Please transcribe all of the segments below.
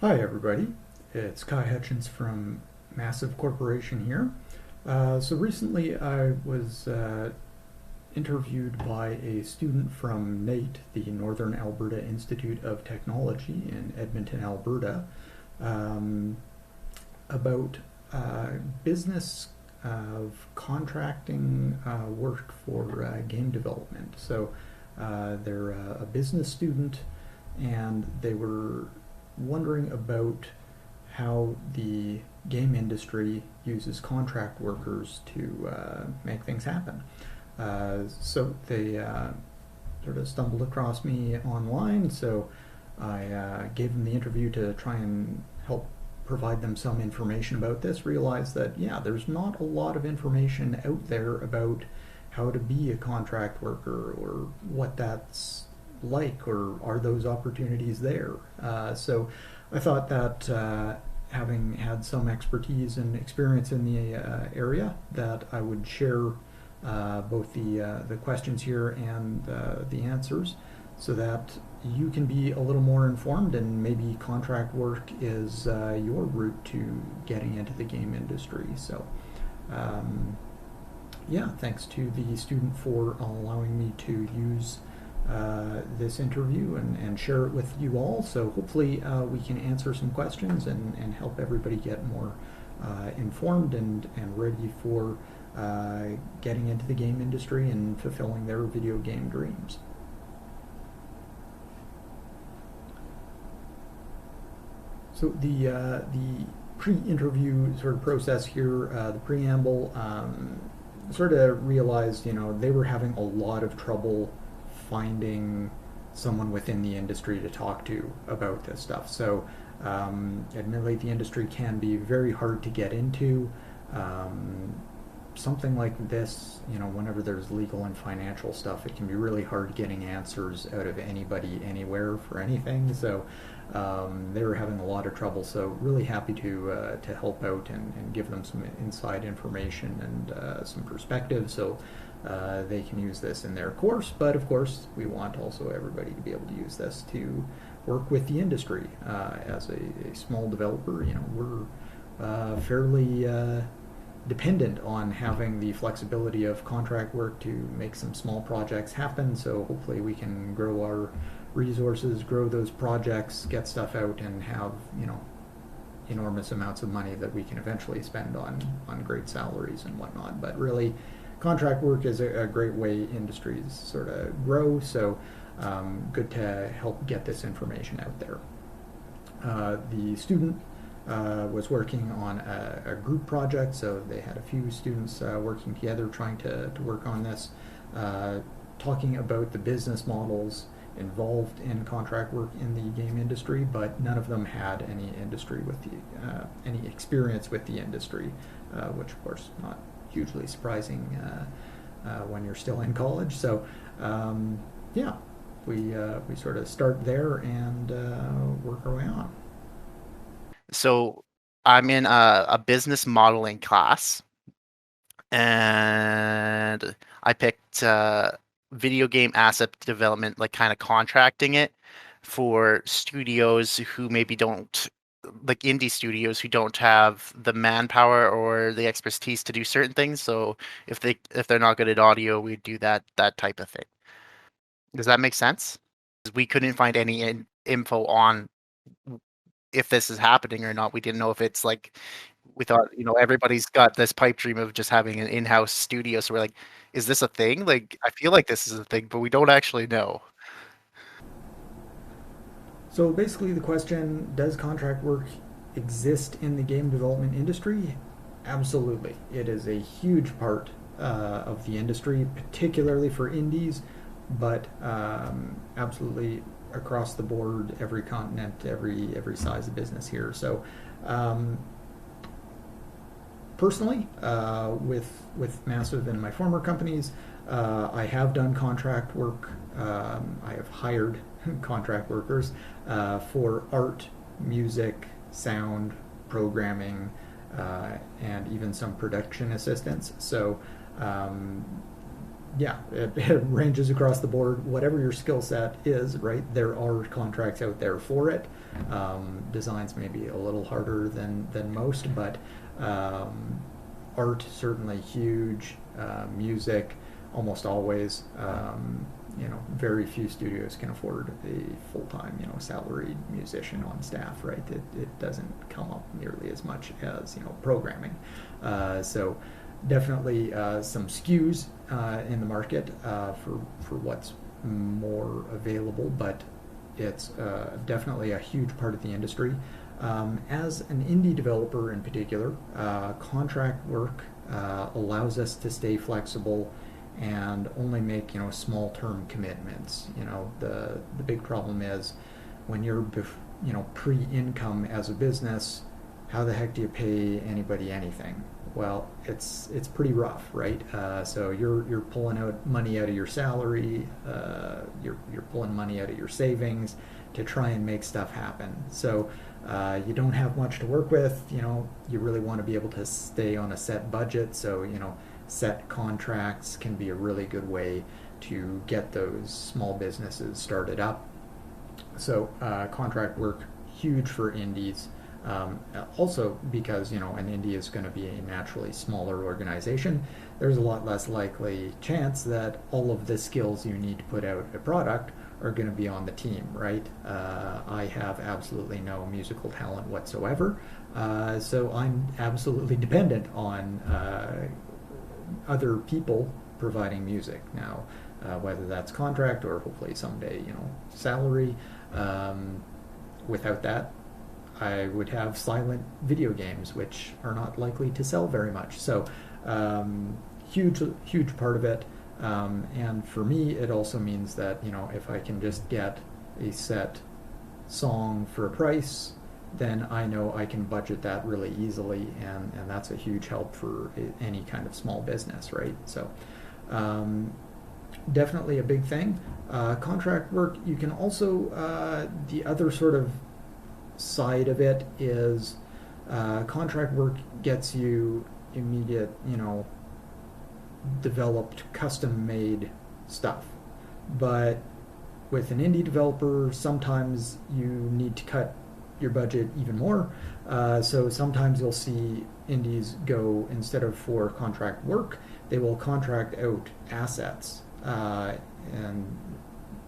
Hi, everybody. It's Hutchence from Massive Corporation here. So recently I was interviewed by a student from NAIT, the Northern Alberta Institute of Technology in Edmonton, Alberta, um, about business of contracting work for game development. So they're a business student, and they were wondering about how the game industry uses contract workers to make things happen. So they sort of stumbled across me online, so I gave them the interview to try and help provide them some information about this. Realized that, yeah, there's not a lot of information out there about how to be a contract worker or what that's like, or are those opportunities there. So I thought that having had some expertise and experience in the area, that I would share both the questions here and the answers, so that you can be a little more informed, and maybe contract work is your route to getting into the game industry. So, um, yeah, thanks to the student for allowing me to use this interview and share it with you all. So hopefully we can answer some questions and help everybody get more informed and ready for getting into the game industry and fulfilling their video game dreams. So the pre-interview sort of process here, the preamble, sort of realized, they were having a lot of trouble finding someone within the industry to talk to about this stuff. So, admittedly, the industry can be very hard to get into. Um, Something like this, whenever there's legal and financial stuff, it can be really hard getting answers out of anybody, anywhere, for anything. So they were having a lot of trouble. So really happy to help out and give them some inside information and some perspective, so they can use this in their course. But of course, we want also everybody to be able to use this to work with the industry. As a small developer, we're fairly dependent on having the flexibility of contract work to make some small projects happen. So hopefully we can grow our resources, grow those projects, get stuff out, and have enormous amounts of money that we can eventually spend on great salaries and whatnot. But really, contract work is a great way industries sort of grow. So good to help get this information out there. The student was working on a group project, so they had a few students working together trying to work on this, talking about the business models involved in contract work in the game industry, but none of them had any experience with the industry, which of course not hugely surprising when you're still in college. So yeah, we sort of start there and work our way on. So I'm in a business modeling class, and I picked video game asset development, like kind of contracting it for studios who maybe don't, like indie studios who don't have the manpower or the expertise to do certain things. So if they're not good at audio, we do that type of thing. Does that make sense? 'Cause we couldn't find any info on if this is happening or not. We didn't know if it's like we thought, everybody's got this pipe dream of just having an in-house studio. So we're like, is this a thing? Like, I feel like this is a thing, but we don't actually know. So basically, the question, does contract work exist in the game development industry? Absolutely. It is a huge part of the industry, particularly for indies, but absolutely across the board, every continent, every size of business here. So, um, personally, with Massive and my former companies, I have done contract work. I have hired contract workers for art, music, sound, programming, and even some production assistants. So Yeah, it ranges across the board. Whatever your skill set is, right? There are contracts out there for it. Designs may be a little harder than most, but um, art certainly huge. Music, almost always. Very few studios can afford a full-time, salaried musician on staff, right? It doesn't come up nearly as much as, programming. So definitely some skews in the market for what's more available, but it's definitely a huge part of the industry. As an indie developer in particular, contract work allows us to stay flexible and only make small term commitments. The big problem is when you're pre-income as a business, how the heck do you pay anybody anything? Well, it's pretty rough, right? So you're pulling out money out of your salary, you're pulling money out of your savings to try and make stuff happen. So you don't have much to work with. You really want to be able to stay on a set budget. So set contracts can be a really good way to get those small businesses started up. So contract work huge for indies. Also, because an indie is going to be a naturally smaller organization, there's a lot less likely chance that all of the skills you need to put out a product are going to be on the team, right? I have absolutely no musical talent whatsoever, so I'm absolutely dependent on other people providing music now, whether that's contract or hopefully someday, salary. Without that, I would have silent video games, which are not likely to sell very much. So, huge part of it. And for me, it also means that if I can just get a set song for a price, then I know I can budget that really easily, and that's a huge help for any kind of small business, right? So, definitely a big thing. Contract work, you can also, the other sort of side of it is contract work gets you immediate, developed, custom made stuff. But with an indie developer, sometimes you need to cut your budget even more. So sometimes you'll see indies go, instead of for contract work, they will contract out assets. And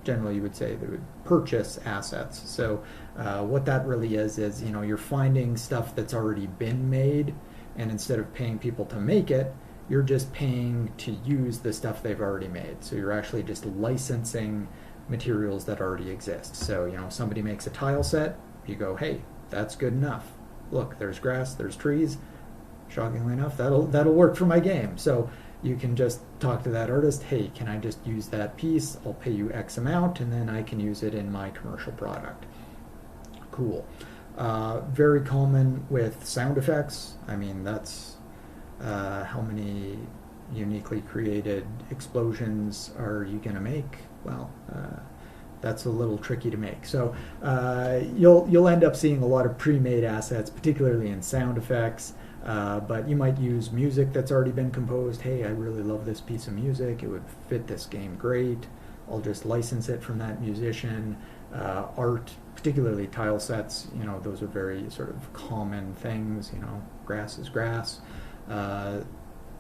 generally you would say they would purchase assets. So what that really is you're finding stuff that's already been made, and instead of paying people to make it, you're just paying to use the stuff they've already made. So you're actually just licensing materials that already exist. So somebody makes a tile set, you go, hey, that's good enough. Look, there's grass, there's trees. Shockingly enough, that'll work for my game. So you can just talk to that artist, hey, can I just use that piece? I'll pay you X amount, and then I can use it in my commercial product. Cool. Very common with sound effects. I mean, that's how many uniquely created explosions are you going to make? Well, that's a little tricky to make. So you'll end up seeing a lot of pre-made assets, particularly in sound effects. But you might use music that's already been composed. Hey, I really love this piece of music. It would fit this game great. I'll just license it from that musician. Art, particularly tile sets, those are very sort of common things. Grass is grass.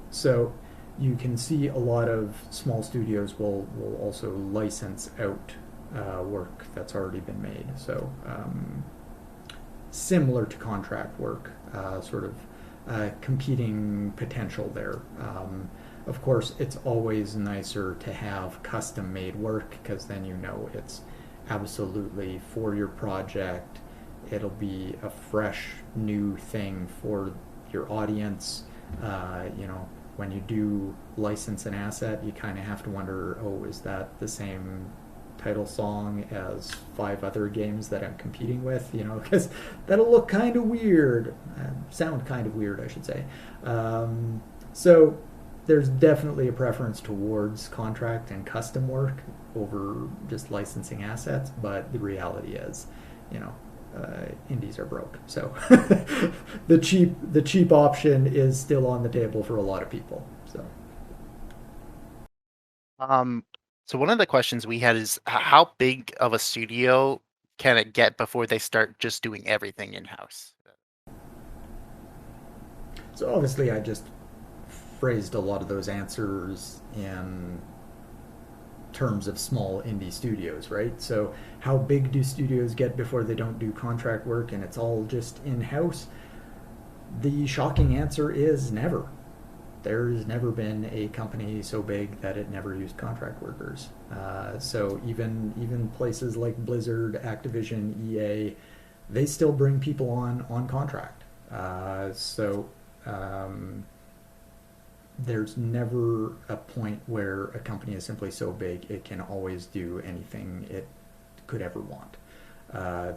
So you can see a lot of small studios will also license out work that's already been made. So similar to contract work, sort of competing potential there. Of course, it's always nicer to have custom made work, because then it's absolutely for your project. It'll be a fresh new thing for your audience. When you do license an asset, you kind of have to wonder, oh, is that the same title song as 5 other games that I'm competing with? Because that'll look kind of weird, sound kind of weird, I should say. So there's definitely a preference towards contract and custom work over just licensing assets, but the reality is, indies are broke. So the cheap option is still on the table for a lot of people. So Um, so one of the questions we had is how big of a studio can it get before they start just doing everything in-house? So obviously, I just phrased a lot of those answers in terms of small indie studios, right? So how big do studios get before they don't do contract work and it's all just in-house? The shocking answer is never. There's never been a company so big that it never used contract workers. So even places like Blizzard, Activision, EA, they still bring people on contract. Um, there's never a point where a company is simply so big it can always do anything it could ever want.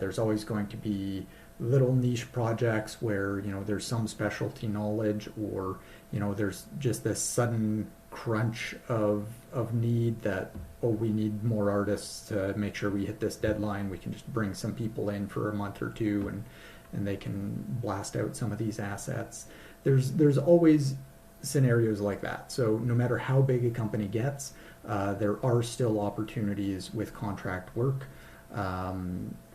There's always going to be little niche projects where there's some specialty knowledge, or there's just this sudden crunch of need that, oh, we need more artists to make sure we hit this deadline. We can just bring some people in for a month or two, and they can blast out some of these assets. There's always scenarios like that. So no matter how big a company gets, there are still opportunities with contract work.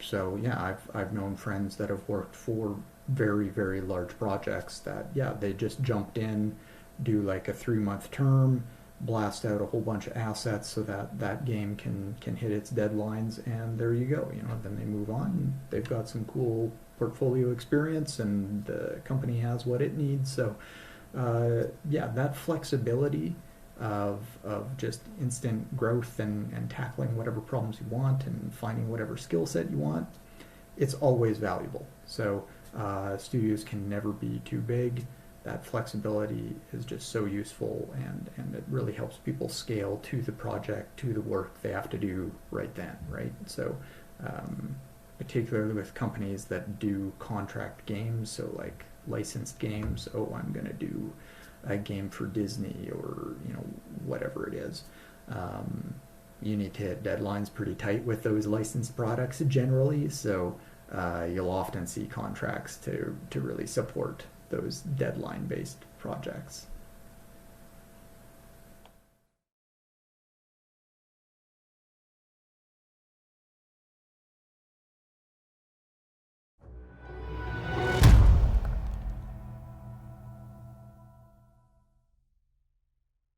So yeah, I've known friends that have worked for very very large projects that, yeah, they just jumped in, do like a 3 month term, blast out a whole bunch of assets so that that game can hit its deadlines, and there you go. Then they move on. They've got some cool portfolio experience, and the company has what it needs. So yeah, that flexibility of just instant growth and tackling whatever problems you want and finding whatever skill set you want, it's always valuable. So studios can never be too big. That flexibility is just so useful, and it really helps people scale to the project, to the work they have to do right then, right? So um, particularly with companies that do contract games, so like licensed games, oh, I'm going to do a game for Disney, or whatever it is. Um, you need to hit deadlines pretty tight with those licensed products generally, so you'll often see contracts to really support those deadline based projects.